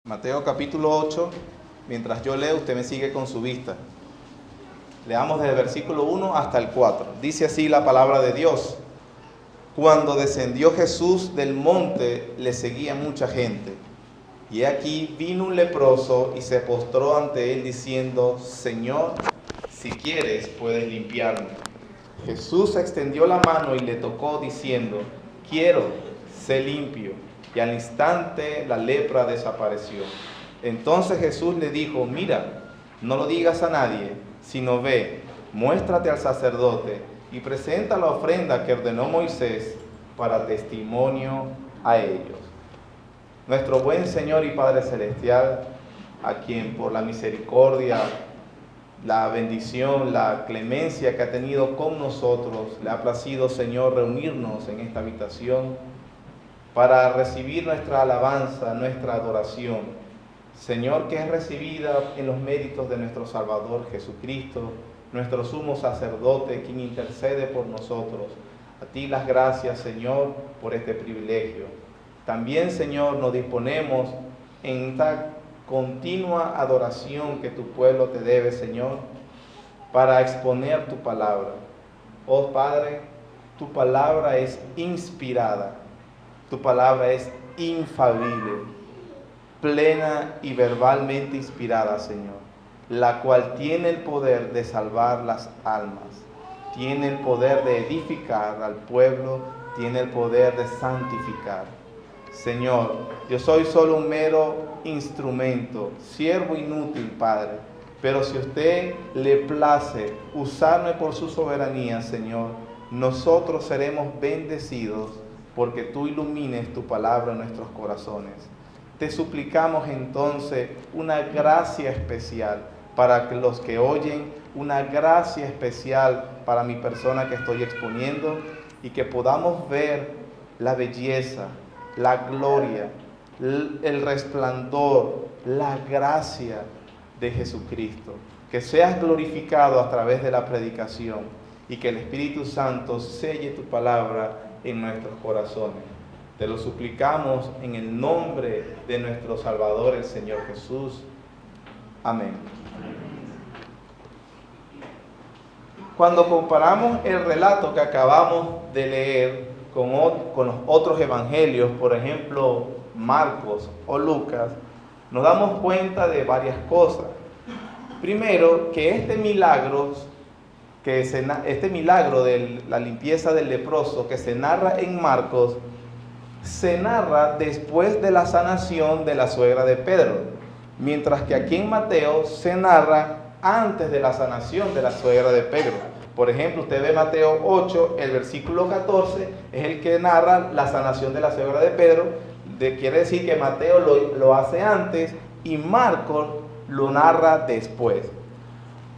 Mateo capítulo 8, mientras yo leo, usted me sigue con su vista. Leamos desde el versículo 1 hasta el 4. Dice así la palabra de Dios. Cuando descendió Jesús del monte, le seguía mucha gente. Y aquí vino un leproso y se postró ante él diciendo: Señor, si quieres, puedes limpiarme. Jesús extendió la mano y le tocó diciendo: Quiero, sé limpio. Y al instante la lepra desapareció. Entonces Jesús le dijo: Mira, no lo digas a nadie, sino ve, muéstrate al sacerdote y presenta la ofrenda que ordenó Moisés para testimonio a ellos. Nuestro buen Señor y Padre Celestial, a quien por la misericordia, la bendición, la clemencia que ha tenido con nosotros, le ha placido, Señor, reunirnos en esta habitación para recibir nuestra alabanza, nuestra adoración. Señor, que es recibida en los méritos de nuestro Salvador Jesucristo, nuestro sumo sacerdote, quien intercede por nosotros. A ti las gracias, Señor, por este privilegio. También, Señor, nos disponemos en esta continua adoración que tu pueblo te debe, Señor, para exponer tu palabra. Oh Padre, tu palabra es inspirada. Tu palabra es infalible, plena y verbalmente inspirada, Señor, la cual tiene el poder de salvar las almas, tiene el poder de edificar al pueblo, tiene el poder de santificar. Señor, yo soy solo un mero instrumento, siervo inútil, Padre, pero si a usted le place usarme por su soberanía, Señor, nosotros seremos bendecidos porque tú ilumines tu palabra en nuestros corazones. Te suplicamos entonces una gracia especial para que los que oyen, una gracia especial para mi persona que estoy exponiendo, y que podamos ver la belleza, la gloria, el resplandor, la gracia de Jesucristo. Que seas glorificado a través de la predicación y que el Espíritu Santo selle tu palabra en nuestros corazones. Te lo suplicamos en el nombre de nuestro Salvador, el Señor Jesús. Amén. Cuando comparamos el relato que acabamos de leer con los otros evangelios, por ejemplo, Marcos o Lucas, nos damos cuenta de varias cosas. Primero, que este milagro de la limpieza del leproso que se narra en Marcos, se narra después de la sanación de la suegra de Pedro, mientras que aquí en Mateo se narra antes de la sanación de la suegra de Pedro. Por ejemplo, usted ve Mateo 8, el versículo 14, es el que narra la sanación de la suegra de Pedro. Quiere decir que Mateo lo hace antes y Marcos lo narra después.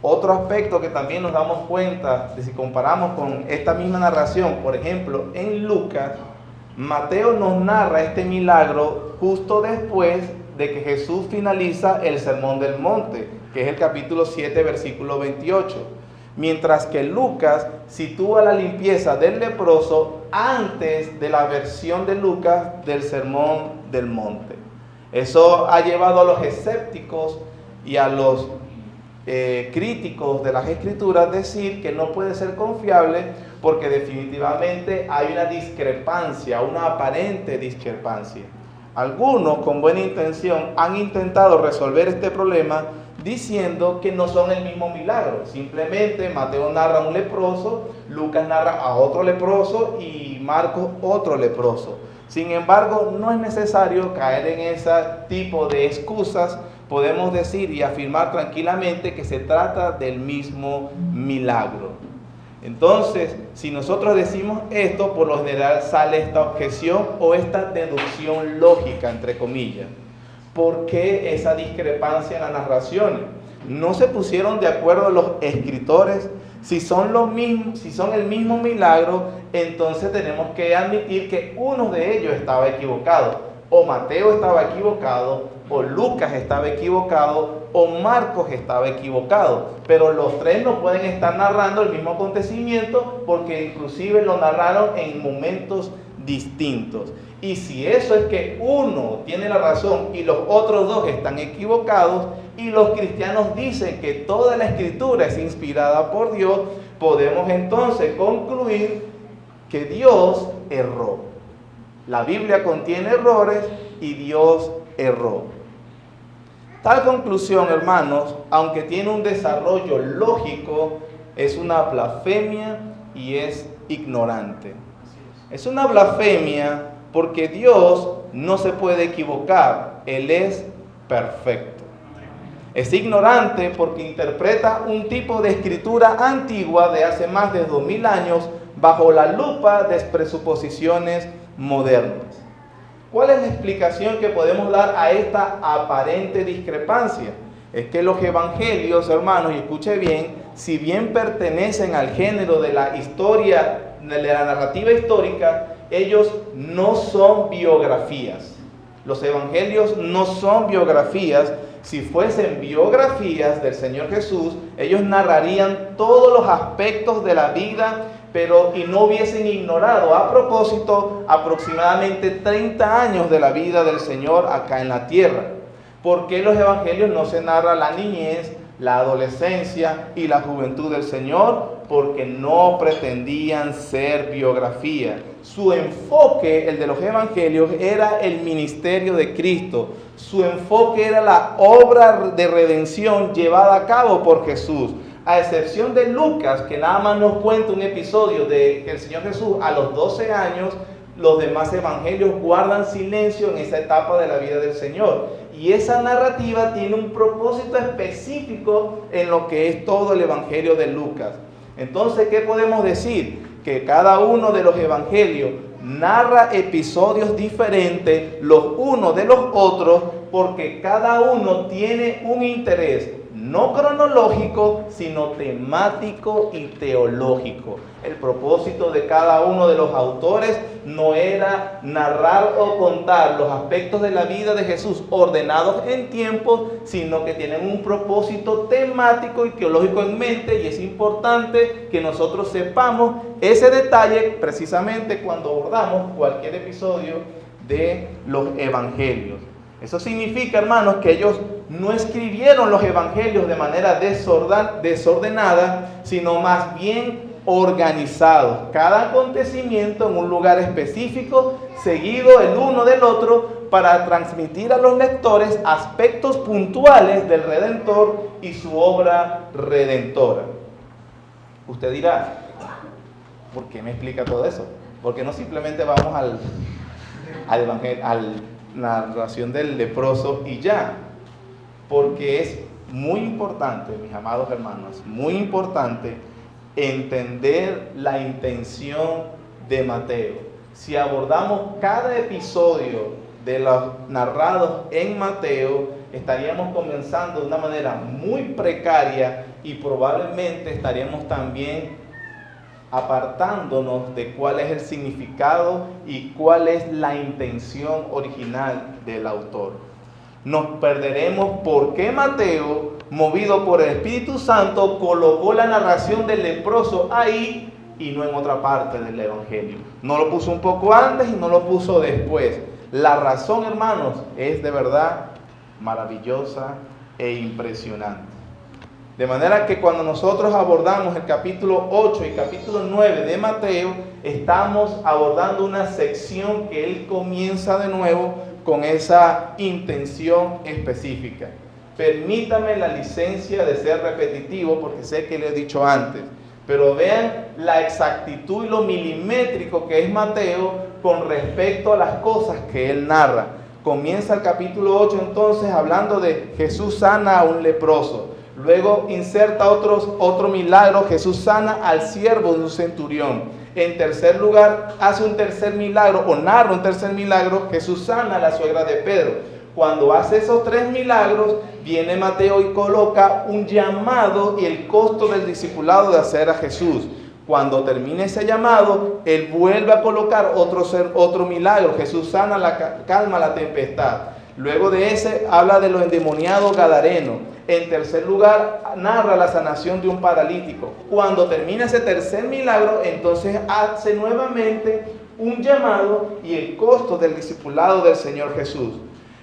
Otro aspecto que también nos damos cuenta de si comparamos con esta misma narración, por ejemplo, en Lucas, Mateo nos narra este milagro justo después de que Jesús finaliza el Sermón del Monte, que es el capítulo 7, versículo 28, mientras que Lucas sitúa la limpieza del leproso antes de la versión de Lucas del Sermón del Monte. Eso ha llevado a los escépticos y a los críticos de las Escrituras decir que no puede ser confiable porque definitivamente hay una discrepancia, una aparente discrepancia. Algunos con buena intención han intentado resolver este problema diciendo que no son el mismo milagro. Simplemente Mateo narra a un leproso, Lucas narra a otro leproso y Marcos otro leproso. Sin embargo, no es necesario caer en ese tipo de excusas. Podemos decir y afirmar tranquilamente que se trata del mismo milagro. Entonces, si nosotros decimos esto, por lo general sale esta objeción o esta deducción lógica, entre comillas. ¿Por qué esa discrepancia en las narraciones? ¿No se pusieron de acuerdo los escritores? Si son el mismo milagro, entonces tenemos que admitir que uno de ellos estaba equivocado. O Mateo estaba equivocado, o Lucas estaba equivocado, o Marcos estaba equivocado. Pero los tres no pueden estar narrando el mismo acontecimiento porque inclusive lo narraron en momentos distintos. Y si eso es que uno tiene la razón y los otros dos están equivocados, y los cristianos dicen que toda la escritura es inspirada por Dios, podemos entonces concluir que Dios erró. La Biblia contiene errores y Dios erró. Tal conclusión, hermanos, aunque tiene un desarrollo lógico, es una blasfemia y es ignorante. Es una blasfemia porque Dios no se puede equivocar, Él es perfecto. Es ignorante porque interpreta un tipo de escritura antigua de hace más de 2000 años bajo la lupa de presuposiciones modernas. ¿Cuál es la explicación que podemos dar a esta aparente discrepancia? Es que los evangelios, hermanos, y escuche bien, si bien pertenecen al género de la historia, de la narrativa histórica, ellos no son biografías. Los evangelios no son biografías. Si fuesen biografías del Señor Jesús, ellos narrarían todos los aspectos de la vida, y no hubiesen ignorado a propósito aproximadamente 30 años de la vida del Señor acá en la tierra. ¿Por qué los evangelios no se narra la niñez, la adolescencia y la juventud del Señor? Porque no pretendían ser biografía. Su enfoque, el de los evangelios, era el ministerio de Cristo. Su enfoque era la obra de redención llevada a cabo por Jesús. A excepción de Lucas, que nada más nos cuenta un episodio de que el Señor Jesús a los 12 años, los demás evangelios guardan silencio en esa etapa de la vida del Señor. Y esa narrativa tiene un propósito específico en lo que es todo el evangelio de Lucas. Entonces, ¿qué podemos decir? Que cada uno de los evangelios narra episodios diferentes los unos de los otros, porque cada uno tiene un interés no cronológico, sino temático y teológico. El propósito de cada uno de los autores no era narrar o contar los aspectos de la vida de Jesús ordenados en tiempo, sino que tienen un propósito temático y teológico en mente, y es importante que nosotros sepamos ese detalle precisamente cuando abordamos cualquier episodio de los evangelios. Eso significa, hermanos, que ellos no escribieron los evangelios de manera desordenada, sino más bien organizados. Cada acontecimiento en un lugar específico, seguido el uno del otro, para transmitir a los lectores aspectos puntuales del Redentor y su obra redentora. Usted dirá, ¿por qué me explica todo eso? ¿Por qué no simplemente vamos al evangelio, narración del leproso y ya? Porque es muy importante, mis amados hermanos, muy importante entender la intención de Mateo. Si abordamos cada episodio de los narrados en Mateo, estaríamos comenzando de una manera muy precaria y probablemente estaríamos también apartándonos de cuál es el significado y cuál es la intención original del autor. Nos perderemos porque Mateo, movido por el Espíritu Santo, colocó la narración del leproso ahí y no en otra parte del Evangelio. No lo puso un poco antes y no lo puso después. La razón, hermanos, es de verdad maravillosa e impresionante. De manera que cuando nosotros abordamos el capítulo 8 y capítulo 9 de Mateo, estamos abordando una sección que él comienza de nuevo con esa intención específica. Permítame la licencia de ser repetitivo porque sé que le he dicho antes, pero vean la exactitud y lo milimétrico que es Mateo con respecto a las cosas que él narra. Comienza el capítulo 8 entonces hablando de Jesús sana a un leproso. Luego inserta otro milagro, Jesús sana al siervo de un centurión. En tercer lugar, hace un tercer milagro, o narra un tercer milagro, Jesús sana a la suegra de Pedro. Cuando hace esos tres milagros, viene Mateo y coloca un llamado y el costo del discipulado de hacer a Jesús. Cuando termina ese llamado, él vuelve a colocar otro milagro, Jesús sana, calma la tempestad. Luego de ese, habla de los endemoniados gadarenos. En tercer lugar, narra la sanación de un paralítico. Cuando termina ese tercer milagro, entonces hace nuevamente un llamado y el costo del discipulado del Señor Jesús.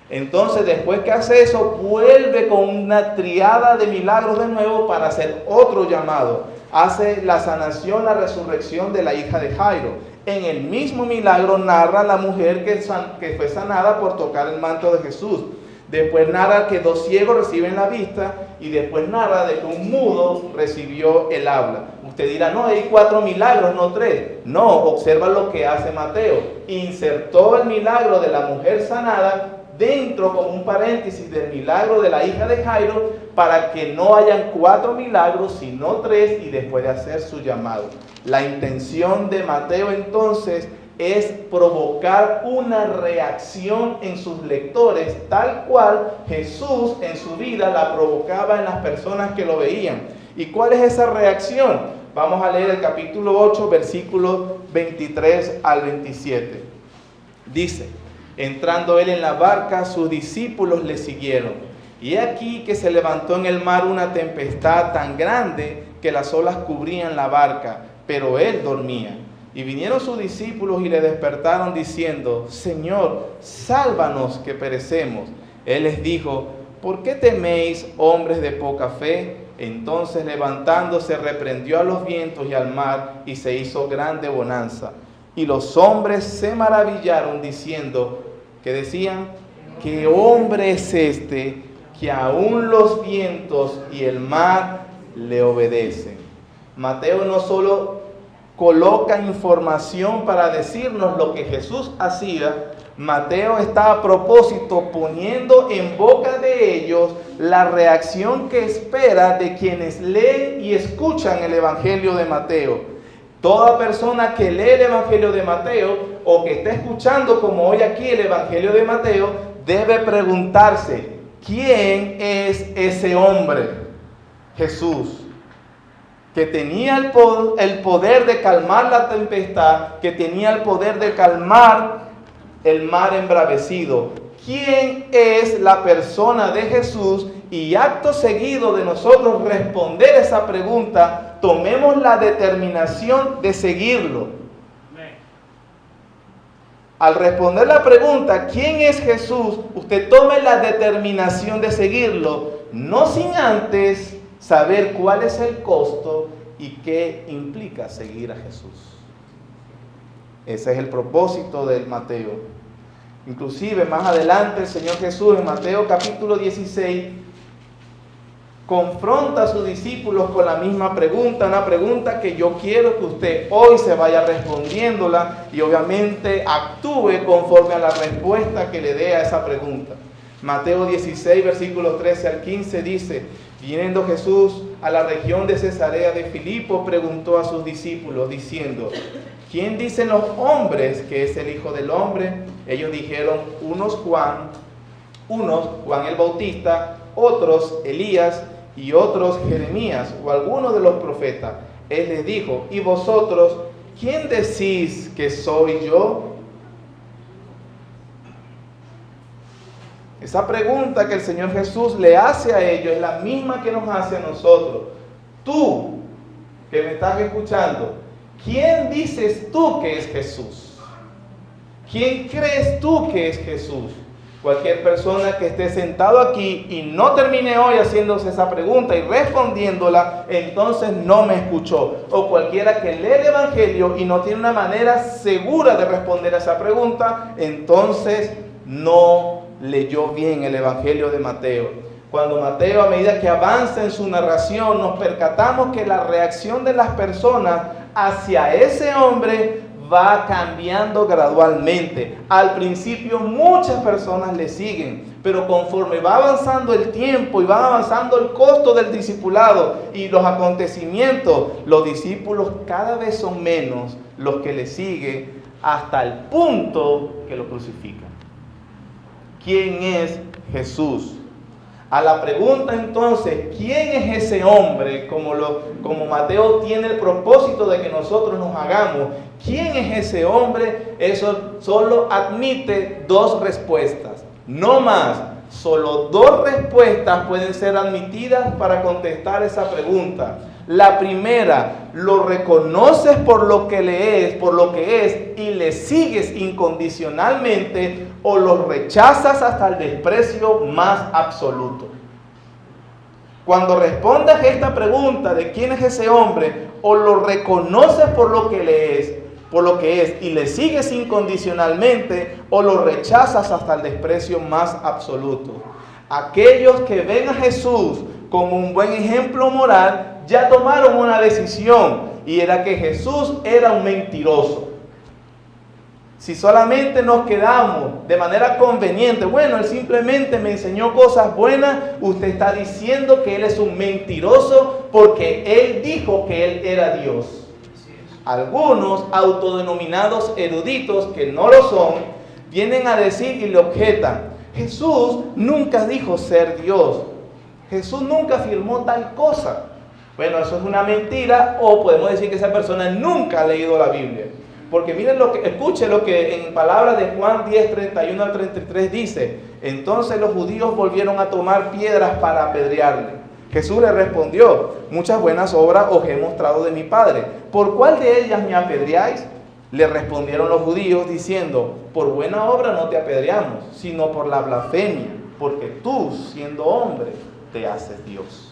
Entonces, después que hace eso, vuelve con una triada de milagros de nuevo para hacer otro llamado. Hace la sanación, la resurrección de la hija de Jairo. En el mismo milagro narra la mujer que fue sanada por tocar el manto de Jesús. Después narra que 2 ciegos reciben la vista y después narra de que un mudo recibió el habla. Usted dirá, no, hay 4 milagros, no 3. No, observa lo que hace Mateo. Insertó el milagro de la mujer sanada dentro como un paréntesis del milagro de la hija de Jairo para que no hayan 4 milagros sino 3 y después de hacer su llamado. La intención de Mateo entonces es provocar una reacción en sus lectores tal cual Jesús en su vida la provocaba en las personas que lo veían. ¿Y cuál es esa reacción? Vamos a leer el capítulo 8 versículos 23 al 27. Dice: entrando él en la barca, sus discípulos le siguieron. Y he aquí que se levantó en el mar una tempestad tan grande que las olas cubrían la barca, pero él dormía. Y vinieron sus discípulos y le despertaron diciendo: Señor, sálvanos que perecemos. Él les dijo: ¿por qué teméis, hombres de poca fe? Entonces levantándose reprendió a los vientos y al mar, y se hizo grande bonanza. Y los hombres se maravillaron diciendo, ¿qué decían? ¿Qué hombre es este que aún los vientos y el mar le obedecen? Mateo no solo coloca información para decirnos lo que Jesús hacía, Mateo está a propósito poniendo en boca de ellos la reacción que espera de quienes leen y escuchan el Evangelio de Mateo. Toda persona que lee el Evangelio de Mateo o que esté escuchando como hoy aquí el Evangelio de Mateo debe preguntarse: ¿quién es ese hombre? Jesús, que tenía el poder de calmar la tempestad, que tenía el poder de calmar el mar embravecido. ¿Quién es la persona de Jesús? Y acto seguido de nosotros responder esa pregunta, tomemos la determinación de seguirlo. Al responder la pregunta, ¿quién es Jesús? Usted tome la determinación de seguirlo, no sin antes saber cuál es el costo y qué implica seguir a Jesús. Ese es el propósito del Mateo. Inclusive más adelante el Señor Jesús en Mateo capítulo 16 confronta a sus discípulos con la misma pregunta, una pregunta que yo quiero que usted hoy se vaya respondiéndola y obviamente actúe conforme a la respuesta que le dé a esa pregunta. Mateo 16 versículos 13 al 15 dice: viniendo Jesús a la región de Cesarea de Filipo, preguntó a sus discípulos diciendo: ¿quién dicen los hombres que es el Hijo del Hombre? Ellos dijeron: unos Juan el Bautista, otros Elías y otros Jeremías o alguno de los profetas. Él les dijo: ¿y vosotros quién decís que soy yo? Esa pregunta que el Señor Jesús le hace a ellos es la misma que nos hace a nosotros. Tú, que me estás escuchando, ¿quién dices tú que es Jesús? ¿Quién crees tú que es Jesús? Cualquier persona que esté sentado aquí y no termine hoy haciéndose esa pregunta y respondiéndola, entonces no me escuchó. O cualquiera que lee el Evangelio y no tiene una manera segura de responder a esa pregunta, entonces no leyó bien el Evangelio de Mateo. Cuando Mateo, a medida que avanza en su narración, nos percatamos que la reacción de las personas hacia ese hombre va cambiando gradualmente. Al principio muchas personas le siguen, pero conforme va avanzando el tiempo y va avanzando el costo del discipulado y los acontecimientos, los discípulos cada vez son menos los que le siguen hasta el punto que lo crucifican. ¿Quién es Jesús? A la pregunta entonces, ¿quién es ese hombre? Como Mateo tiene el propósito de que nosotros nos hagamos, ¿quién es ese hombre? Eso solo admite 2 respuestas, no más. Solo 2 respuestas pueden ser admitidas para contestar esa pregunta. La primera, lo reconoces por lo que es y le sigues incondicionalmente, o lo rechazas hasta el desprecio más absoluto. Cuando respondas esta pregunta de quién es ese hombre, o lo reconoces por lo que es y le sigues incondicionalmente, o lo rechazas hasta el desprecio más absoluto. Aquellos que ven a Jesús como un buen ejemplo moral ya tomaron una decisión, y era que Jesús era un mentiroso. Si solamente nos quedamos de manera conveniente, bueno, él simplemente me enseñó cosas buenas, usted está diciendo que él es un mentiroso porque él dijo que él era Dios. Algunos autodenominados eruditos, que no lo son, vienen a decir y le objetan: Jesús nunca dijo ser Dios. Jesús nunca afirmó tal cosa. Bueno, eso es una mentira, o podemos decir que esa persona nunca ha leído la Biblia. Porque miren escuchen lo que en palabras de Juan 10, 31 al 33 dice: entonces los judíos volvieron a tomar piedras para apedrearle. Jesús le respondió: muchas buenas obras os he mostrado de mi Padre. ¿Por cuál de ellas me apedreáis? Le respondieron los judíos diciendo: por buena obra no te apedreamos, sino por la blasfemia, porque tú, siendo hombre, te haces Dios.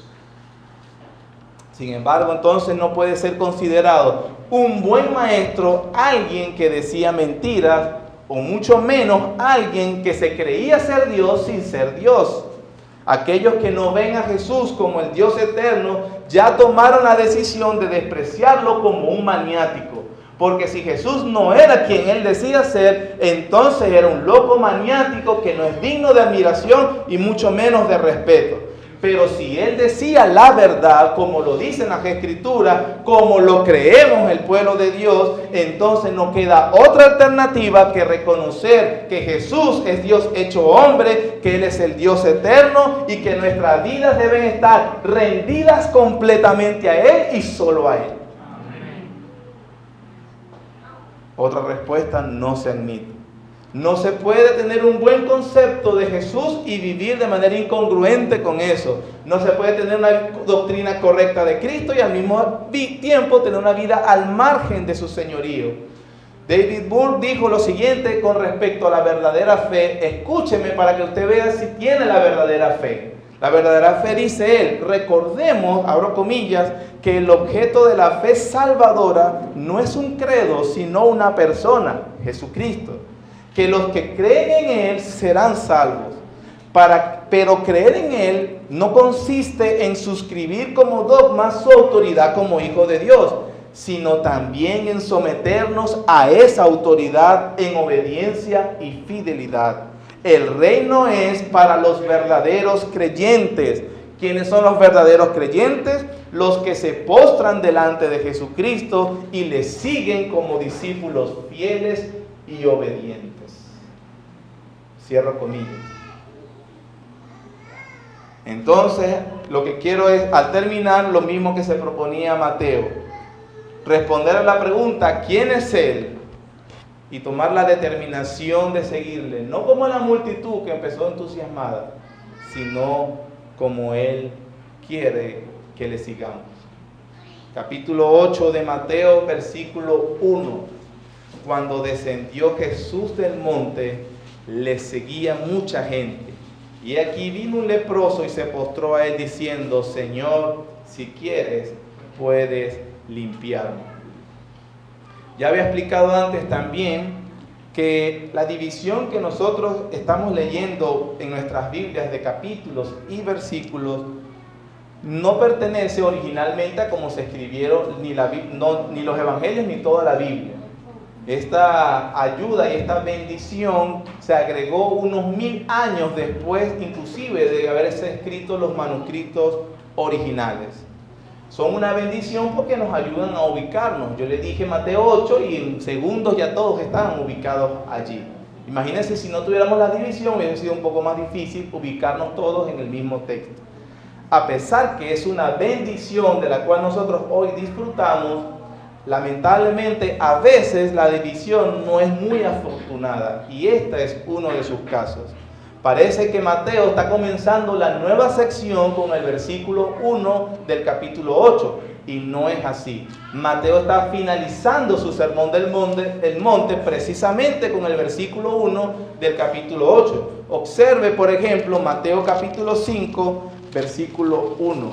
Sin embargo, entonces no puede ser considerado un buen maestro alguien que decía mentiras, o mucho menos alguien que se creía ser Dios sin ser Dios. Aquellos que no ven a Jesús como el Dios eterno ya tomaron la decisión de despreciarlo como un maniático. Porque si Jesús no era quien él decía ser, entonces era un loco maniático que no es digno de admiración y mucho menos de respeto. Pero si él decía la verdad, como lo dicen las Escrituras, como lo creemos el pueblo de Dios, entonces no queda otra alternativa que reconocer que Jesús es Dios hecho hombre, que Él es el Dios eterno y que nuestras vidas deben estar rendidas completamente a Él y solo a Él. Otra respuesta no se admite. No se puede tener un buen concepto de Jesús y vivir de manera incongruente con eso. No se puede tener una doctrina correcta de Cristo y al mismo tiempo tener una vida al margen de su señorío. David Burke dijo lo siguiente con respecto a la verdadera fe. Escúcheme para que usted vea si tiene la verdadera fe. La verdadera fe, dice él, recordemos, abro comillas, que el objeto de la fe salvadora no es un credo, sino una persona, Jesucristo. Que los que creen en Él serán salvos. Pero creer en Él no consiste en suscribir como dogma su autoridad como Hijo de Dios, sino también en someternos a esa autoridad en obediencia y fidelidad. El reino es para los verdaderos creyentes. ¿Quiénes son los verdaderos creyentes? Los que se postran delante de Jesucristo y le siguen como discípulos fieles y obedientes. Cierro comillas. Entonces, lo que quiero es, al terminar, lo mismo que se proponía Mateo: responder a la pregunta ¿quién es Él? Y tomar la determinación de seguirle, no como la multitud que empezó entusiasmada, sino como Él quiere que le sigamos. Capítulo 8 de Mateo, versículo 1. Cuando descendió Jesús del monte, le seguía mucha gente. Y aquí vino un leproso y se postró a él diciendo: Señor, si quieres, puedes limpiarme. Ya había explicado antes también que la división que nosotros estamos leyendo en nuestras Biblias de capítulos y versículos no pertenece originalmente a cómo se escribieron ni los evangelios ni toda la Biblia. Esta ayuda y esta bendición se agregó unos 1000 años después, inclusive de haberse escrito los manuscritos originales. Son una bendición porque nos ayudan a ubicarnos. Yo les dije Mateo 8 y en segundos ya todos estaban ubicados allí. Imagínense si no tuviéramos la división, hubiera sido un poco más difícil ubicarnos todos en el mismo texto. A pesar que es una bendición de la cual nosotros hoy disfrutamos, lamentablemente a veces la división no es muy afortunada y este es uno de sus casos. Parece que Mateo está comenzando la nueva sección con el versículo 1 del capítulo 8. Y no es así. Mateo está finalizando su sermón del monte precisamente con el versículo 1 del capítulo 8. Observe, por ejemplo, Mateo capítulo 5, versículo 1.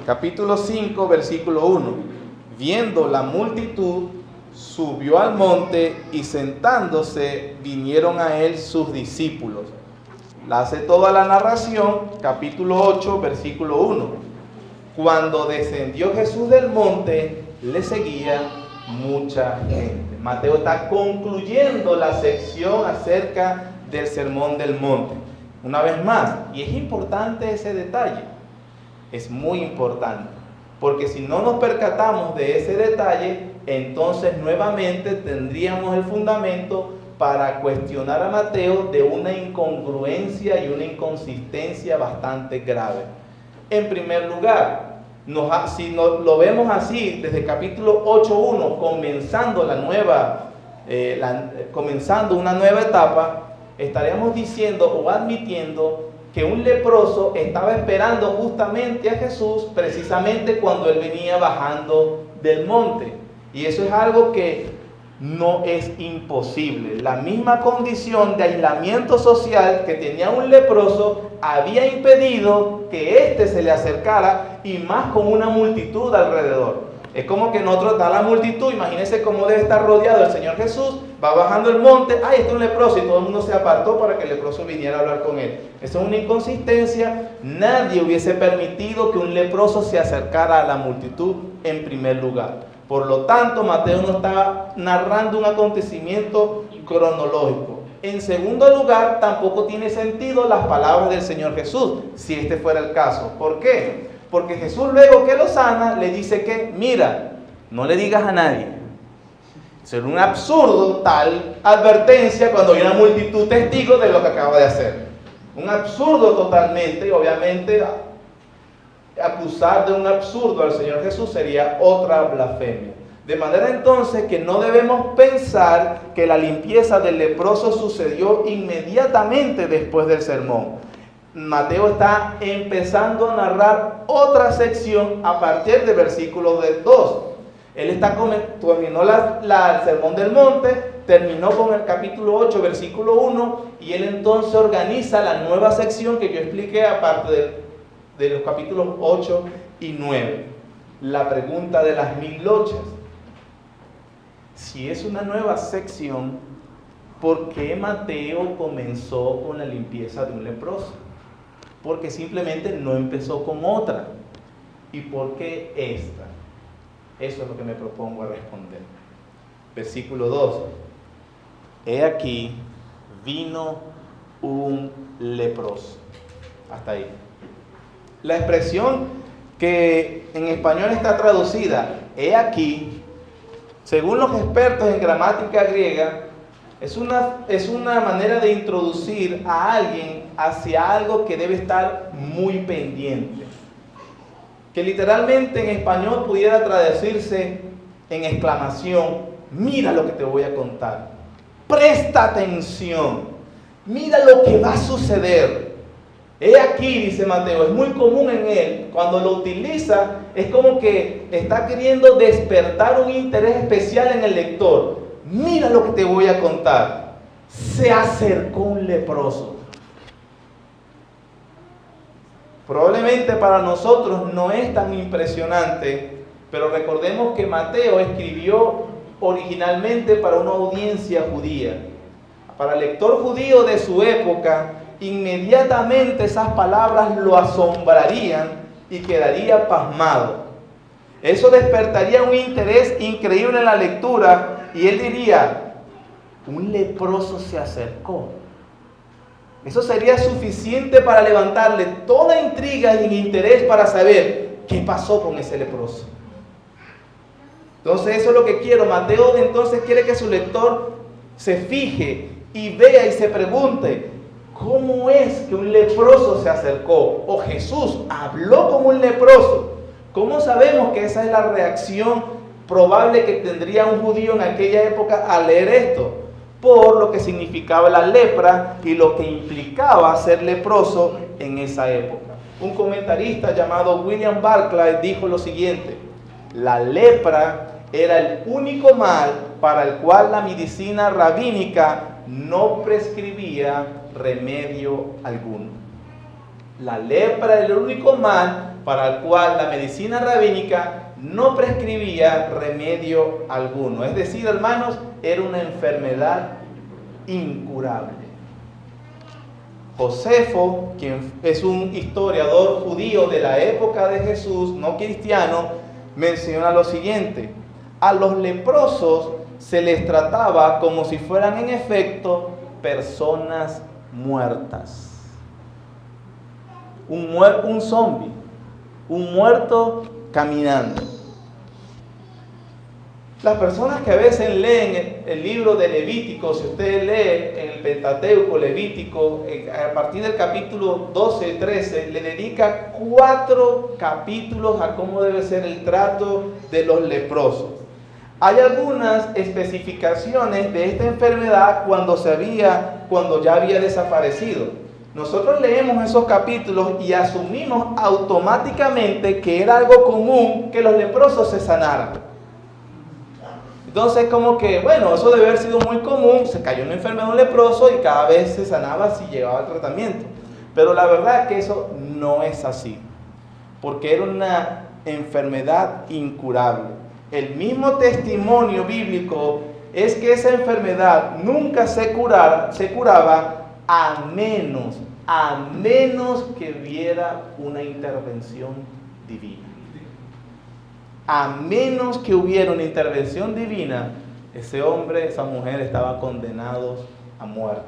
Capítulo 5, versículo 1. Viendo la multitud, subió al monte y sentándose vinieron a él sus discípulos. Hace toda la narración, capítulo 8, versículo 1. Cuando descendió Jesús del monte, le seguía mucha gente. Mateo está concluyendo la sección acerca del sermón del monte. Una vez más, y es importante ese detalle, es muy importante. Porque si no nos percatamos de ese detalle, entonces nuevamente tendríamos el fundamento para cuestionar a Mateo de una incongruencia y una inconsistencia bastante grave. En primer lugar, si lo vemos así, desde el capítulo 8.1, comenzando una nueva etapa, estaríamos diciendo o admitiendo que un leproso estaba esperando justamente a Jesús precisamente cuando él venía bajando del monte. Y eso es algo que no es imposible. La misma condición de aislamiento social que tenía un leproso había impedido que éste se le acercara, y más con una multitud alrededor. Es como que nosotros está la multitud, imagínense cómo debe estar rodeado el Señor Jesús, va bajando el monte, ¡ay, este es un leproso! Y todo el mundo se apartó para que el leproso viniera a hablar con él. Eso es una inconsistencia. Nadie hubiese permitido que un leproso se acercara a la multitud en primer lugar. Por lo tanto, Mateo no está narrando un acontecimiento cronológico. En segundo lugar, tampoco tiene sentido las palabras del Señor Jesús, si este fuera el caso. ¿Por qué? Porque Jesús, luego que lo sana, le dice que, mira, no le digas a nadie. Sería un absurdo tal advertencia cuando hay una multitud testigo de lo que acaba de hacer. Un absurdo totalmente, y obviamente acusar de un absurdo al Señor Jesús sería otra blasfemia. De manera entonces que no debemos pensar que la limpieza del leproso sucedió inmediatamente después del sermón. Mateo está empezando a narrar otra sección a partir del versículo 2. Él terminó el sermón del monte, terminó con el capítulo 8, versículo 1, y él entonces organiza la nueva sección que yo expliqué aparte de los capítulos 8 y 9. La pregunta de las 1000 lochas. Si es una nueva sección, ¿por qué Mateo comenzó con la limpieza de un leproso? Porque simplemente no empezó con otra. ¿Y por qué esta? Eso es lo que me propongo a responder. Versículo 2. He aquí, vino un leproso. Hasta ahí. La expresión que en español está traducida, he aquí, según los expertos en gramática griega, es una manera de introducir a alguien hacia algo que debe estar muy pendiente. Que literalmente en español pudiera traducirse en exclamación: mira lo que te voy a contar, presta atención, mira lo que va a suceder. He aquí, dice Mateo, es muy común en él, cuando lo utiliza, es como que está queriendo despertar un interés especial en el lector. Mira lo que te voy a contar. Se acercó un leproso. Probablemente para nosotros no es tan impresionante, pero recordemos que Mateo escribió originalmente para una audiencia judía. Para el lector judío de su época, inmediatamente esas palabras lo asombrarían y quedaría pasmado. Eso despertaría un interés increíble en la lectura y él diría: un leproso se acercó. Eso sería suficiente para levantarle toda intriga y interés para saber qué pasó con ese leproso. Entonces eso es lo que quiero. Mateo entonces quiere que su lector se fije y vea y se pregunte: ¿cómo es que un leproso se acercó? ¿O Jesús habló como un leproso? ¿Cómo sabemos que esa es la reacción probable que tendría un judío en aquella época al leer esto? Por lo que significaba la lepra y lo que implicaba ser leproso en esa época. Un comentarista llamado William Barclay dijo lo siguiente: la lepra era el único mal para el cual la medicina rabínica no prescribía remedio alguno. La lepra era el único mal para el cual la medicina rabínica no prescribía remedio alguno. Es decir, hermanos, era una enfermedad incurable. Josefo, quien es un historiador judío de la época de Jesús, no cristiano, menciona lo siguiente: a los leprosos se les trataba como si fueran en efecto personas muertas. Un zombie, un muerto caminando. Las personas que a veces leen el libro de Levítico, si usted lee en el Pentateuco Levítico, a partir del capítulo 12 y 13, le dedica 4 capítulos a cómo debe ser el trato de los leprosos. Hay algunas especificaciones de esta enfermedad cuando ya había desaparecido. Nosotros leemos esos capítulos y asumimos automáticamente que era algo común que los leprosos se sanaran. Entonces, como que, bueno, eso debe haber sido muy común, se cayó una enfermedad un leproso y cada vez se sanaba si llegaba al tratamiento. Pero la verdad es que eso no es así, porque era una enfermedad incurable. El mismo testimonio bíblico es que esa enfermedad nunca se curaba a menos que hubiera una intervención divina. A menos que hubiera una intervención divina, ese hombre, esa mujer estaban condenados a muerte.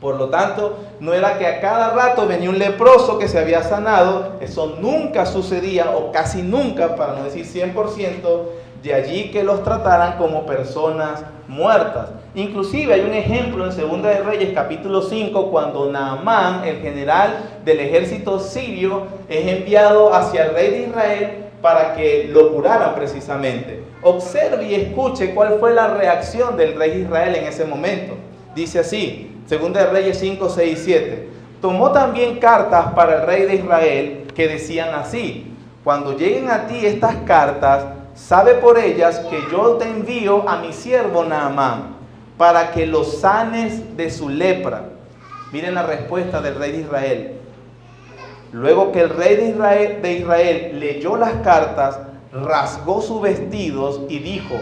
Por lo tanto, no era que a cada rato venía un leproso que se había sanado. Eso nunca sucedía, o casi nunca, para no decir 100%, de allí que los trataran como personas muertas. Inclusive hay un ejemplo en Segunda de Reyes capítulo 5, cuando Naamán, el general del ejército sirio, es enviado hacia el rey de Israel para que lo curaran precisamente. Observe y escuche cuál fue la reacción del rey de Israel en ese momento. Dice así, Segunda de Reyes 5, 6 y 7. Tomó también cartas para el rey de Israel que decían así: cuando lleguen a ti estas cartas, sabe por ellas que yo te envío a mi siervo Naamán, para que lo sanes de su lepra. Miren la respuesta del rey de Israel. Luego que el rey de Israel leyó las cartas, rasgó sus vestidos y dijo: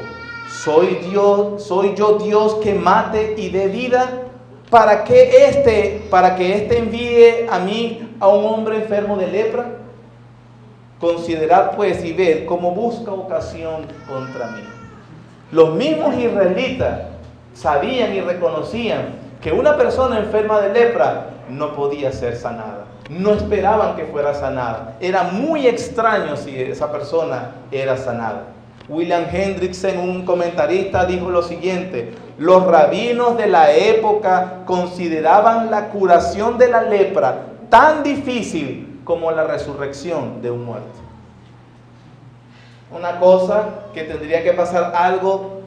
¿Soy yo Dios que mate y dé vida? ¿Para que éste envíe a mí a un hombre enfermo de lepra? Considerad pues y ved cómo busca ocasión contra mí. Los mismos israelitas sabían y reconocían que una persona enferma de lepra no podía ser sanada. No esperaban que fuera sanada. Era muy extraño si esa persona era sanada. William Hendrickson, un comentarista, dijo lo siguiente: los rabinos de la época consideraban la curación de la lepra tan difícil como la resurrección de un muerto. Una cosa que tendría que pasar algo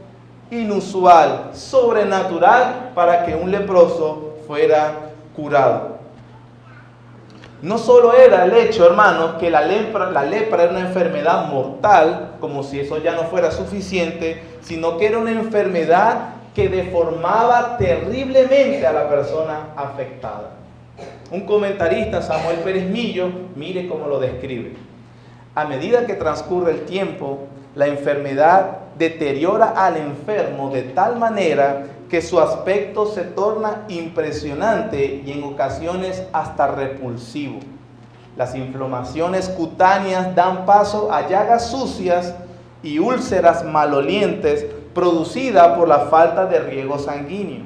inusual, sobrenatural, para que un leproso fuera curado. No solo era el hecho, hermanos, que la lepra era una enfermedad mortal, como si eso ya no fuera suficiente, sino que era una enfermedad que deformaba terriblemente a la persona afectada. Un comentarista, Samuel Pérez Millo, mire cómo lo describe. A medida que transcurre el tiempo, la enfermedad deteriora al enfermo de tal manera que su aspecto se torna impresionante y en ocasiones hasta repulsivo. Las inflamaciones cutáneas dan paso a llagas sucias y úlceras malolientes producidas por la falta de riego sanguíneo.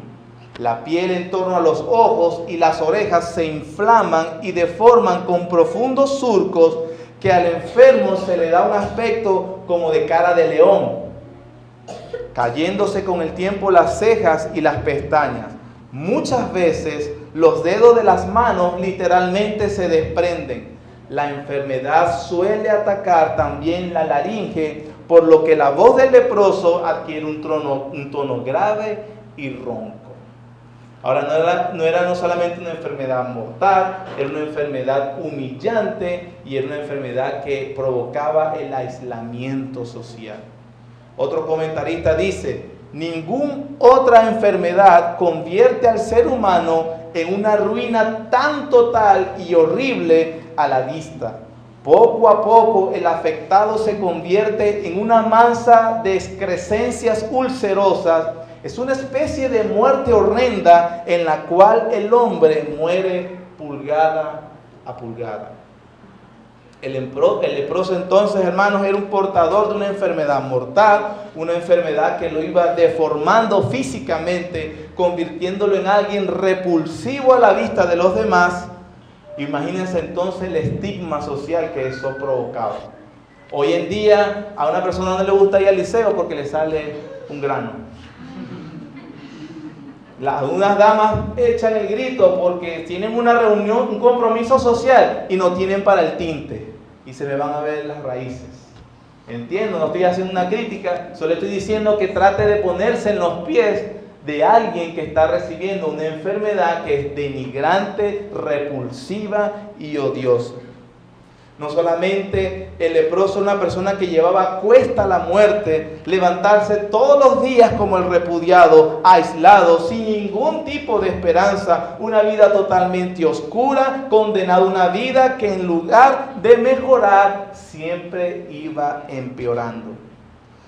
La piel en torno a los ojos y las orejas se inflaman y deforman con profundos surcos que al enfermo se le da un aspecto como de cara de león, cayéndose con el tiempo las cejas y las pestañas. Muchas veces los dedos de las manos literalmente se desprenden. La enfermedad suele atacar también la laringe, por lo que la voz del leproso adquiere un tono grave y ronco. Ahora no era solamente una enfermedad mortal, era una enfermedad humillante y era una enfermedad que provocaba el aislamiento social. Otro comentarista dice: ninguna otra enfermedad convierte al ser humano en una ruina tan total y horrible a la vista. Poco a poco el afectado se convierte en una masa de excrescencias ulcerosas. Es una especie de muerte horrenda en la cual el hombre muere pulgada a pulgada. El leproso entonces, hermanos, era un portador de una enfermedad mortal, una enfermedad que lo iba deformando físicamente, convirtiéndolo en alguien repulsivo a la vista de los demás. Imagínense entonces el estigma social que eso provocaba. Hoy en día a una persona no le gusta ir al liceo porque le sale un grano. Algunas damas echan el grito porque tienen una reunión, un compromiso social y no tienen para el tinte y se le van a ver las raíces. Entiendo, no estoy haciendo una crítica, solo estoy diciendo que trate de ponerse en los pies de alguien que está recibiendo una enfermedad que es denigrante, repulsiva y odiosa. No solamente el leproso era una persona que llevaba a cuesta la muerte, levantarse todos los días como el repudiado, aislado, sin ningún tipo de esperanza, una vida totalmente oscura, condenado a una vida que en lugar de mejorar, siempre iba empeorando.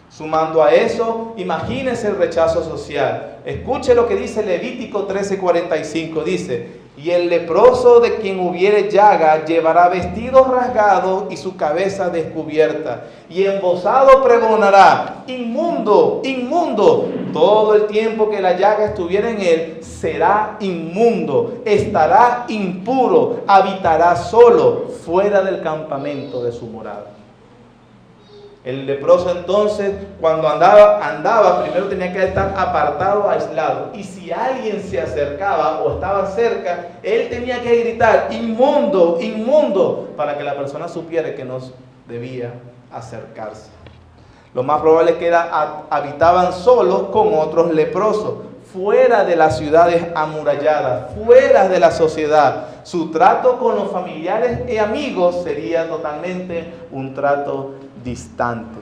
Sumando a eso, imagínense el rechazo social. Escuche lo que dice Levítico 13:45, dice: y el leproso de quien hubiere llaga llevará vestidos rasgados y su cabeza descubierta, y embozado pregonará: inmundo, inmundo. Todo el tiempo que la llaga estuviera en él, será inmundo, estará impuro, habitará solo, fuera del campamento de su morada. El leproso entonces, cuando andaba, primero tenía que estar apartado, aislado. Y si alguien se acercaba o estaba cerca, él tenía que gritar: inmundo, inmundo, para que la persona supiera que no debía acercarse. Lo más probable es que habitaban solos con otros leprosos, fuera de las ciudades amuralladas, fuera de la sociedad. Su trato con los familiares y amigos sería totalmente un trato distante.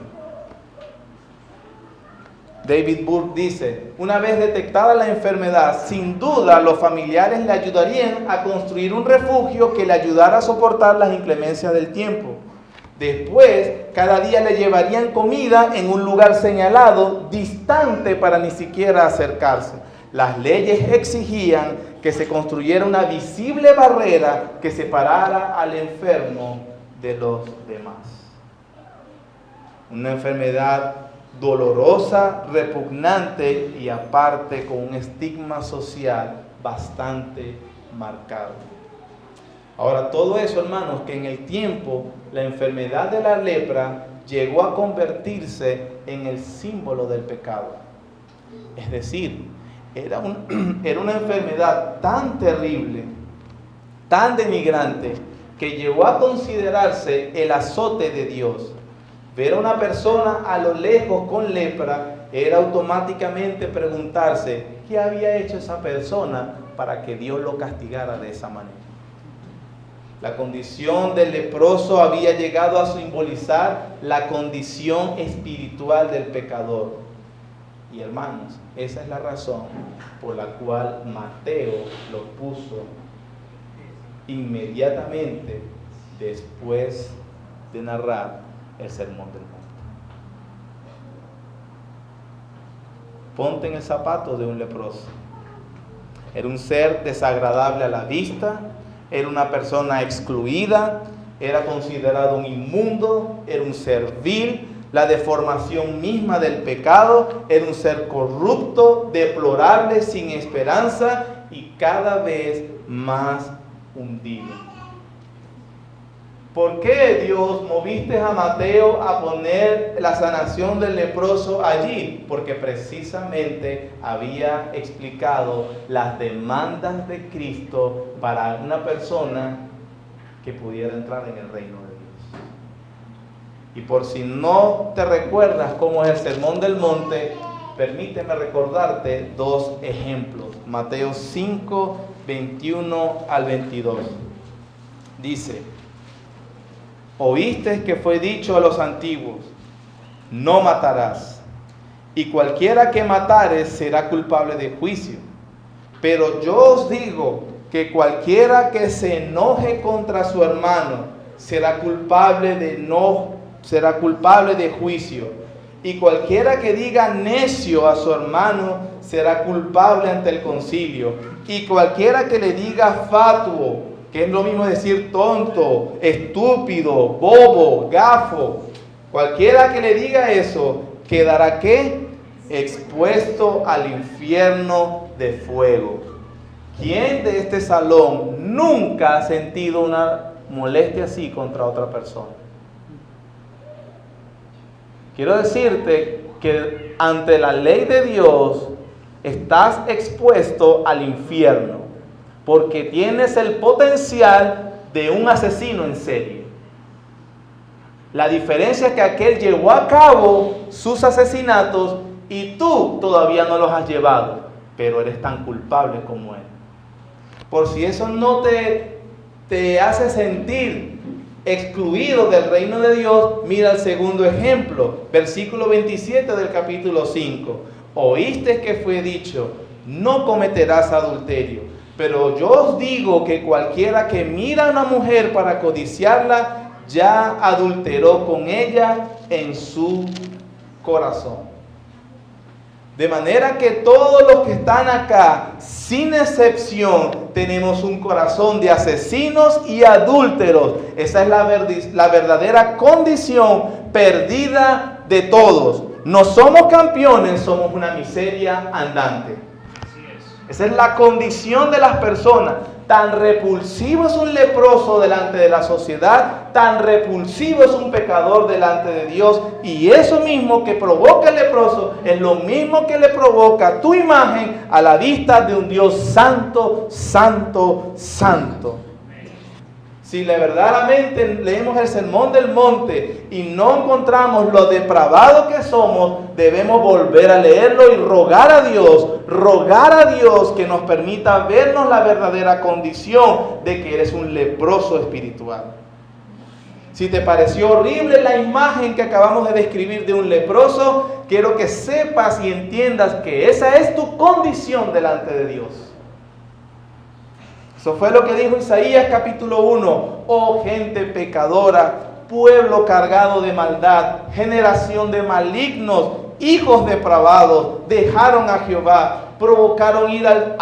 David Burke dice: una vez detectada la enfermedad, sin duda los familiares le ayudarían a construir un refugio que le ayudara a soportar las inclemencias del tiempo. Después, cada día le llevarían comida en un lugar señalado, distante para ni siquiera acercarse. Las leyes exigían que se construyera una visible barrera que separara al enfermo de los demás. Una enfermedad dolorosa, repugnante y aparte con un estigma social bastante marcado. Ahora, todo eso, hermanos, que en el tiempo la enfermedad de la lepra llegó a convertirse en el símbolo del pecado. Es decir, era una enfermedad tan terrible, tan denigrante, que llegó a considerarse el azote de Dios. Ver a una persona a lo lejos con lepra era automáticamente preguntarse: ¿qué había hecho esa persona para que Dios lo castigara de esa manera? La condición del leproso había llegado a simbolizar la condición espiritual del pecador. Y hermanos, esa es la razón por la cual Mateo lo puso inmediatamente después de narrar el Sermón del Monte. Ponte en el zapato de un leproso. Era un ser desagradable a la vista, era una persona excluida, era considerado un inmundo, era un ser vil, la deformación misma del pecado, era un ser corrupto, deplorable, sin esperanza y cada vez más hundido. ¿Por qué, Dios, moviste a Mateo a poner la sanación del leproso allí? Porque precisamente había explicado las demandas de Cristo para una persona que pudiera entrar en el reino de Dios. Y por si no te recuerdas cómo es el Sermón del Monte, permíteme recordarte dos ejemplos. Mateo 5, 21 al 22. Dice: oísteis que fue dicho a los antiguos, no matarás, y cualquiera que matare será culpable de juicio. Pero yo os digo que cualquiera que se enoje contra su hermano será culpable de juicio. Y cualquiera que diga necio a su hermano será culpable ante el concilio. Y cualquiera que le diga fatuo, que es lo mismo decir tonto, estúpido, bobo, gafo, cualquiera que le diga eso, quedará ¿qué? Expuesto al infierno de fuego. ¿Quién de este salón nunca ha sentido una molestia así contra otra persona? Quiero decirte que ante la ley de Dios estás expuesto al infierno, porque tienes el potencial de un asesino en serie. La diferencia es que aquel llevó a cabo sus asesinatos y tú todavía no los has llevado, pero eres tan culpable como él. Por si eso no te hace sentir excluido del reino de Dios, mira el segundo ejemplo, versículo 27 del capítulo 5. Oíste que fue dicho, no cometerás adulterio. Pero yo os digo que cualquiera que mira a una mujer para codiciarla, ya adulteró con ella en su corazón. De manera que todos los que están acá, sin excepción, tenemos un corazón de asesinos y adúlteros. Esa es la verdadera condición perdida de todos. No somos campeones, somos una miseria andante. Esa es la condición de las personas. Tan repulsivo es un leproso delante de la sociedad, tan repulsivo es un pecador delante de Dios. Y eso mismo que provoca el leproso es lo mismo que le provoca tu imagen a la vista de un Dios santo, santo, santo. Si verdaderamente leemos el Sermón del Monte y no encontramos lo depravado que somos, debemos volver a leerlo y rogar a Dios que nos permita vernos la verdadera condición de que eres un leproso espiritual. Si te pareció horrible la imagen que acabamos de describir de un leproso, quiero que sepas y entiendas que esa es tu condición delante de Dios. Eso fue lo que dijo Isaías capítulo 1. Oh gente pecadora, pueblo cargado de maldad, generación de malignos, hijos depravados, dejaron a Jehová, provocaron ira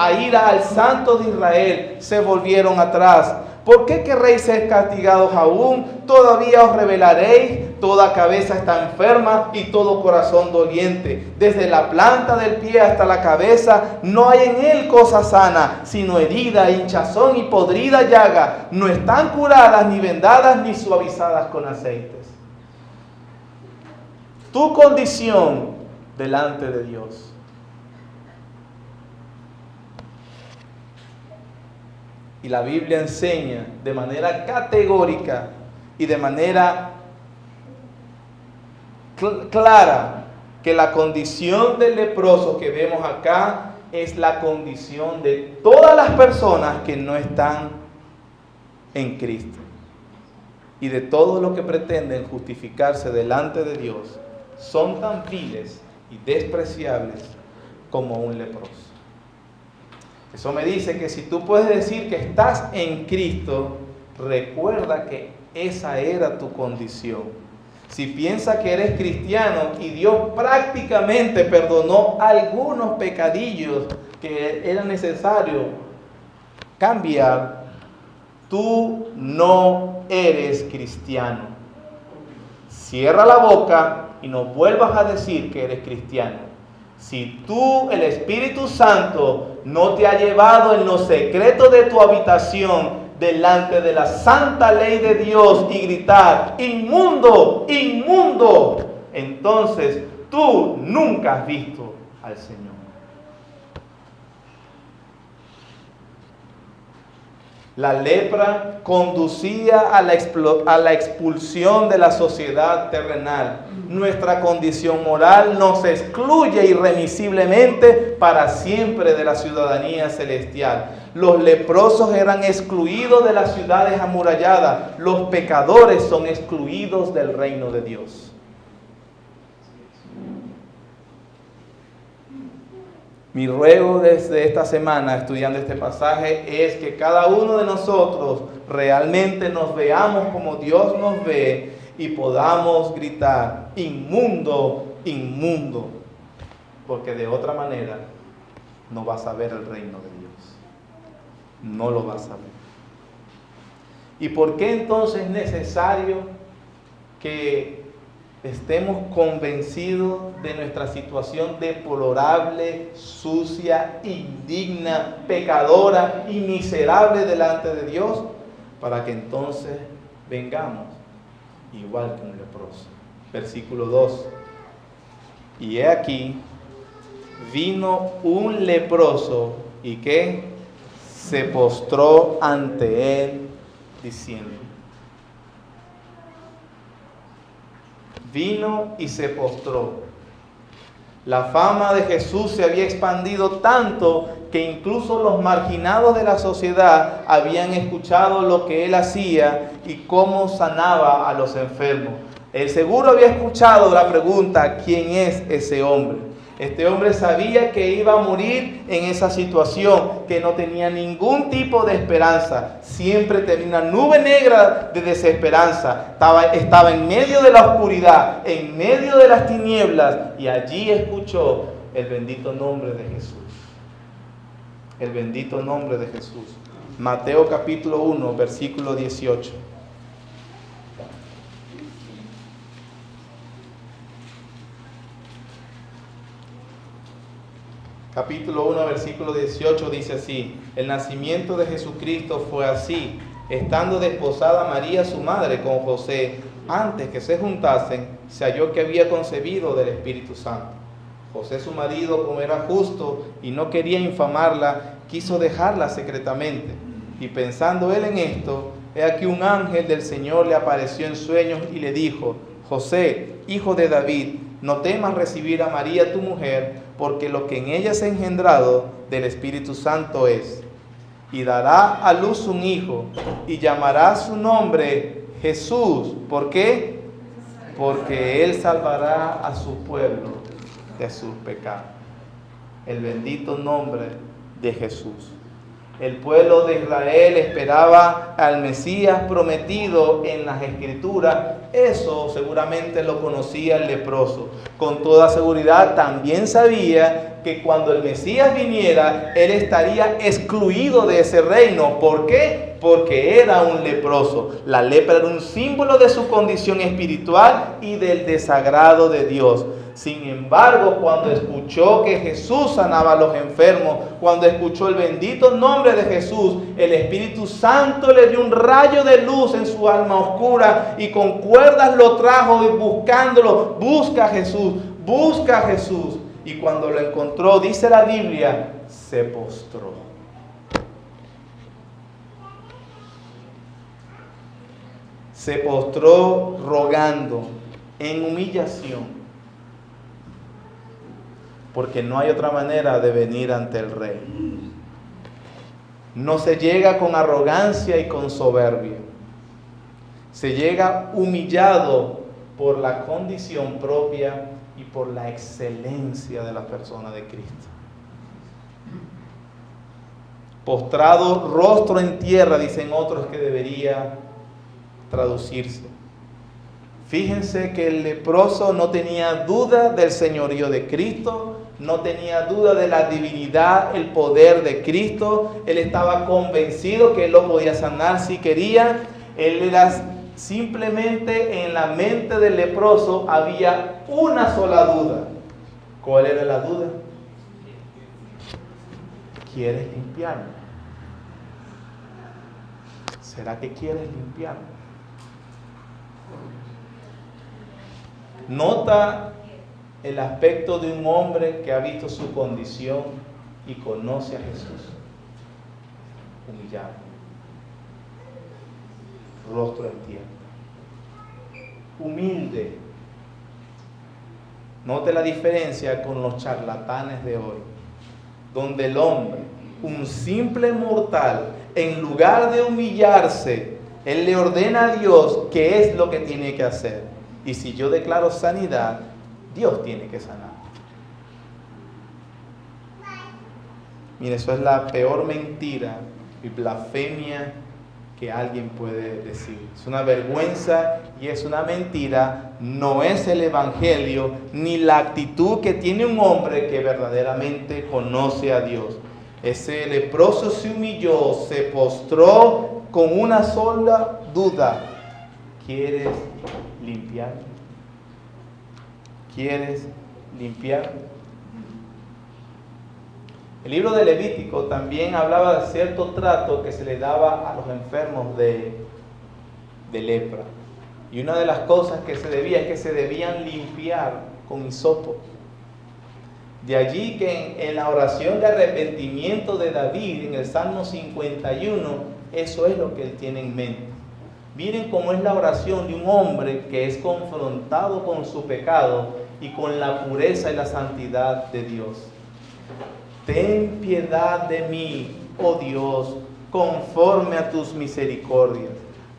al Santo de Israel, se volvieron atrás. ¿Por qué querréis ser castigados aún? Todavía os rebelaréis. Toda cabeza está enferma y todo corazón doliente. Desde la planta del pie hasta la cabeza no hay en él cosa sana, sino herida, hinchazón y podrida llaga. No están curadas, ni vendadas, ni suavizadas con aceites. Tu condición delante de Dios. Y la Biblia enseña de manera categórica y de manera clara que la condición del leproso que vemos acá es la condición de todas las personas que no están en Cristo. Y de todos los que pretenden justificarse delante de Dios son tan viles y despreciables como un leproso. Eso me dice que si tú puedes decir que estás en Cristo, recuerda que esa era tu condición. Si piensas que eres cristiano y Dios prácticamente perdonó algunos pecadillos que era necesario cambiar, tú no eres cristiano. Cierra la boca y no vuelvas a decir que eres cristiano. Si tú, el Espíritu Santo, no te ha llevado en los secretos de tu habitación delante de la santa ley de Dios y gritar, inmundo, inmundo, entonces tú nunca has visto al Señor. La lepra conducía a la expulsión de la sociedad terrenal. Nuestra condición moral nos excluye irremisiblemente para siempre de la ciudadanía celestial. Los leprosos eran excluidos de las ciudades amuralladas. Los pecadores son excluidos del reino de Dios. Mi ruego desde esta semana, estudiando este pasaje, es que cada uno de nosotros realmente nos veamos como Dios nos ve y podamos gritar: inmundo, inmundo, porque de otra manera no vas a ver el reino de Dios. No lo vas a ver. ¿Y por qué entonces es necesario que estemos convencidos de nuestra situación deplorable, sucia, indigna, pecadora y miserable delante de Dios? Para que entonces vengamos igual que un leproso. Versículo 2. Y he aquí, vino un leproso, ¿y qué? Se postró ante él, diciendo. Vino y se postró. La fama de Jesús se había expandido tanto que incluso los marginados de la sociedad habían escuchado lo que él hacía y cómo sanaba a los enfermos. Él seguro había escuchado la pregunta: ¿quién es ese hombre? Este hombre sabía que iba a morir en esa situación, que no tenía ningún tipo de esperanza. Siempre tenía una nube negra de desesperanza. Estaba en medio de la oscuridad, en medio de las tinieblas, y allí escuchó el bendito nombre de Jesús. El bendito nombre de Jesús. Mateo capítulo 1, versículo 18. Capítulo 1, versículo 18 dice así: el nacimiento de Jesucristo fue así. Estando desposada María su madre con José, antes que se juntasen, se halló que había concebido del Espíritu Santo. José su marido, como era justo y no quería infamarla, quiso dejarla secretamente. Y pensando él en esto, he aquí un ángel del Señor le apareció en sueños y le dijo: José, hijo de David, no temas recibir a María tu mujer, porque lo que en ella se ha engendrado del Espíritu Santo es. Y dará a luz un hijo, y llamará su nombre Jesús. ¿Por qué? Porque él salvará a su pueblo de sus pecados. El bendito nombre de Jesús. El pueblo de Israel esperaba al Mesías prometido en las Escrituras. Eso seguramente lo conocía el leproso. Con toda seguridad también sabía que cuando el Mesías viniera, él estaría excluido de ese reino. ¿Por qué? Porque era un leproso. La lepra era un símbolo de su condición espiritual y del desagrado de Dios. Sin embargo, cuando escuchó que Jesús sanaba a los enfermos, cuando escuchó el bendito nombre de Jesús, el Espíritu Santo le dio un rayo de luz en su alma oscura y con cuerdas lo trajo y buscándolo: busca a Jesús, busca a Jesús. Y cuando lo encontró, dice la Biblia, se postró. Se postró rogando en humillación. Porque no hay otra manera de venir ante el Rey. No se llega con arrogancia y con soberbia. Se llega humillado por la condición propia y por la excelencia de la persona de Cristo. Postrado, rostro en tierra, dicen otros que debería traducirse. Fíjense que el leproso no tenía duda del señorío de Cristo, no tenía duda de la divinidad, el poder de Cristo. Él estaba convencido que él lo podía sanar si quería. Él era simplemente, en la mente del leproso había una sola duda. ¿Cuál era la duda? ¿Quieres limpiarme? ¿Será que quieres limpiarme? Nota el aspecto de un hombre que ha visto su condición y conoce a Jesús. Humillado. rostro en tierra. Humilde. Note la diferencia con los charlatanes de hoy, donde el hombre, un simple mortal, en lugar de humillarse, él le ordena a Dios qué es lo que tiene que hacer. Y si yo declaro sanidad, Dios tiene que sanar. Mire, eso es la peor mentira y blasfemia que alguien puede decir. Es una vergüenza y es una mentira. No es el evangelio ni la actitud que tiene un hombre que verdaderamente conoce a Dios. Ese leproso se humilló, se postró con una sola duda: ¿quieres limpiar? ¿Quieres limpiar? El libro de Levítico también hablaba de cierto trato que se le daba a los enfermos de lepra. Y una de las cosas que se debía es que se debían limpiar con hisopo. De allí que en la oración de arrepentimiento de David, en el Salmo 51, eso es lo que él tiene en mente. Miren cómo es la oración de un hombre que es confrontado con su pecado y con la pureza y la santidad de Dios. Ten piedad de mí, oh Dios, conforme a tus misericordias.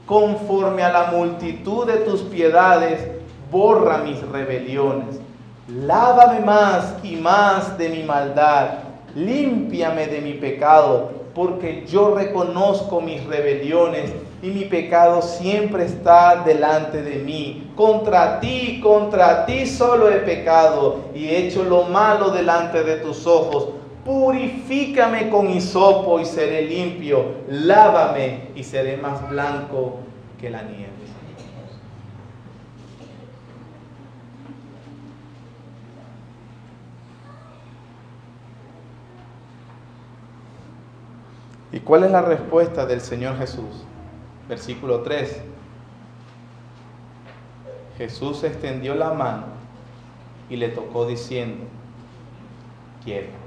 Conforme a la multitud de tus piedades, borra mis rebeliones. Lávame más y más de mi maldad. Límpiame de mi pecado, porque yo reconozco mis rebeliones y mi pecado siempre está delante de mí. Contra ti solo he pecado y he hecho lo malo delante de tus ojos. Purifícame con hisopo y seré limpio. Lávame y seré más blanco que la nieve. ¿Y cuál es la respuesta del Señor Jesús? Versículo 3. Jesús extendió la mano y le tocó diciendo: quiero.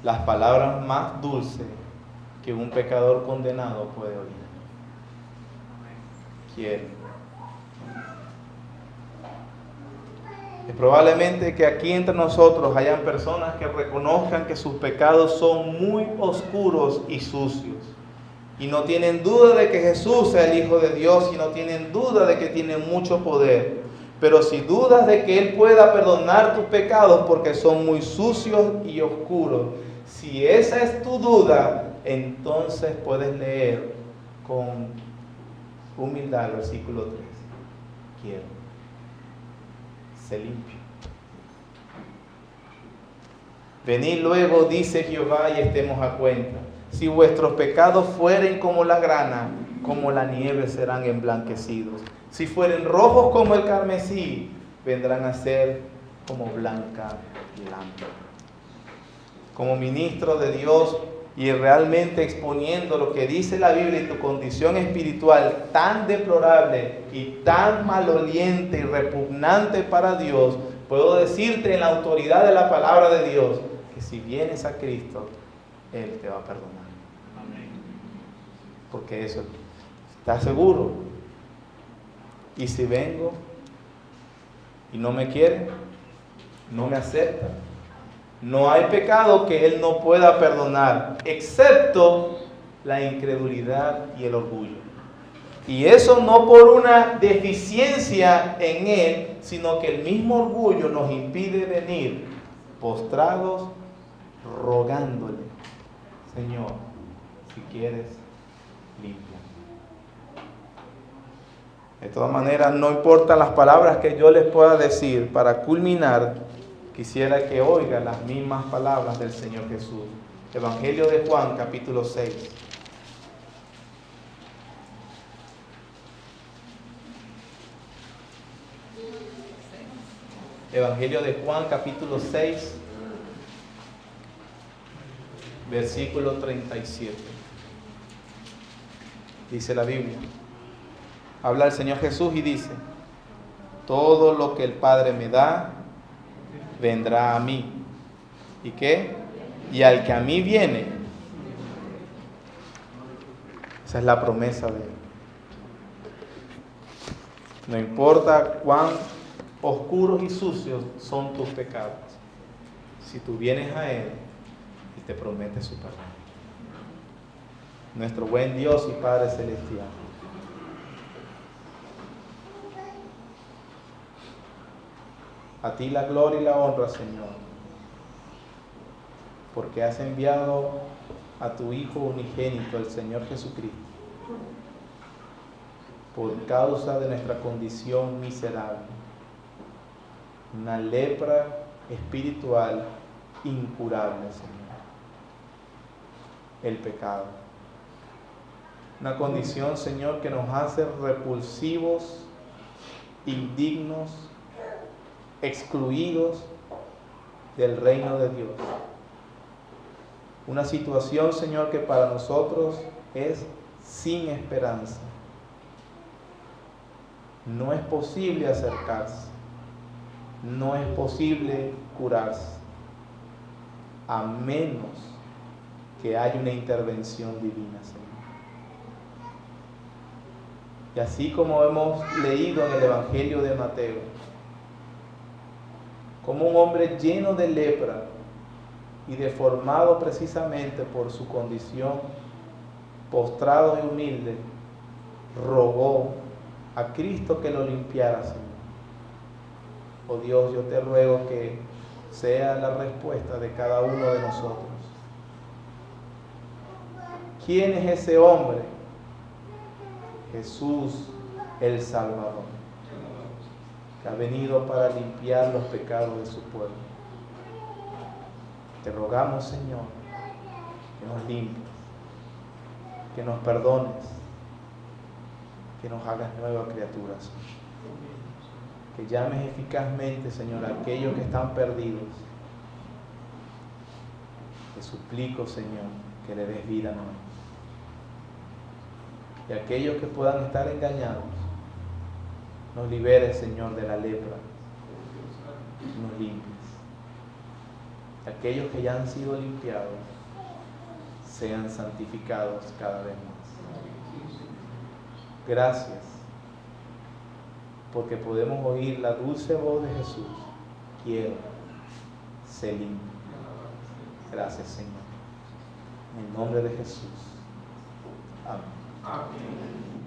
Las palabras más dulces que un pecador condenado puede oír. Quiero. Es probablemente que aquí entre nosotros hayan personas que reconozcan que sus pecados son muy oscuros y sucios. Y no tienen duda de que Jesús sea el Hijo de Dios y no tienen duda de que tiene mucho poder. Pero si dudas de que Él pueda perdonar tus pecados porque son muy sucios y oscuros, si esa es tu duda, entonces puedes leer con humildad el versículo 3. Quiero. Sé limpio. Venid luego, dice Jehová, y estemos a cuenta. Si vuestros pecados fueren como la grana, como la nieve serán emblanquecidos. Si fueren rojos como el carmesí, vendrán a ser como blanca lana. Como ministro de Dios y realmente exponiendo lo que dice la Biblia y tu condición espiritual tan deplorable y tan maloliente y repugnante para Dios, puedo decirte en la autoridad de la palabra de Dios que si vienes a Cristo, Él te va a perdonar. Porque eso, ¿estás seguro? Y si vengo y no me quiere, no me acepta, no hay pecado que Él no pueda perdonar, excepto la incredulidad y el orgullo. Y eso no por una deficiencia en Él, sino que el mismo orgullo nos impide venir postrados, rogándole: Señor, si quieres, limpia. De todas maneras, no importan las palabras que yo les pueda decir, para culminar, quisiera que oigan las mismas palabras del Señor Jesús. Evangelio de Juan, capítulo 6. Evangelio de Juan, capítulo 6, versículo 37. Dice la Biblia. Habla el Señor Jesús y dice: todo lo que el Padre me da, vendrá a mí. ¿Y qué? Y al que a mí viene, Esa es la promesa de Él. No importa cuán oscuros y sucios son tus pecados, si tú vienes a Él, Él te promete su perdón. Nuestro buen Dios y Padre Celestial, a ti la gloria y la honra, Señor, porque has enviado a tu Hijo unigénito, el Señor Jesucristo, por causa de nuestra condición miserable, una lepra espiritual incurable, Señor, el pecado, una condición, Señor, que nos hace repulsivos, indignos, excluidos del reino de Dios. Una situación, Señor, que para nosotros es sin esperanza. No es posible acercarse, no es posible curarse, a menos que haya una intervención divina, Señor. Y así como hemos leído en el Evangelio de Mateo, como un hombre lleno de lepra y deformado precisamente por su condición, postrado y humilde, rogó a Cristo que lo limpiara, Señor. Oh Dios, yo te ruego que sea la respuesta de cada uno de nosotros. ¿Quién es ese hombre? Jesús el Salvador, que ha venido para limpiar los pecados de su pueblo. Te rogamos, Señor, que nos limpies, que nos perdones, que nos hagas nuevas criaturas, que llames eficazmente, Señor, a aquellos que están perdidos. Te suplico, Señor, que le des vida nueva. Y aquellos que puedan estar engañados, nos liberes, Señor, de la lepra, nos limpies. Aquellos que ya han sido limpiados, sean santificados cada vez más. Gracias, porque podemos oír la dulce voz de Jesús. Quiero, sé limpio. Gracias, Señor. En el nombre de Jesús. Amén. Amén.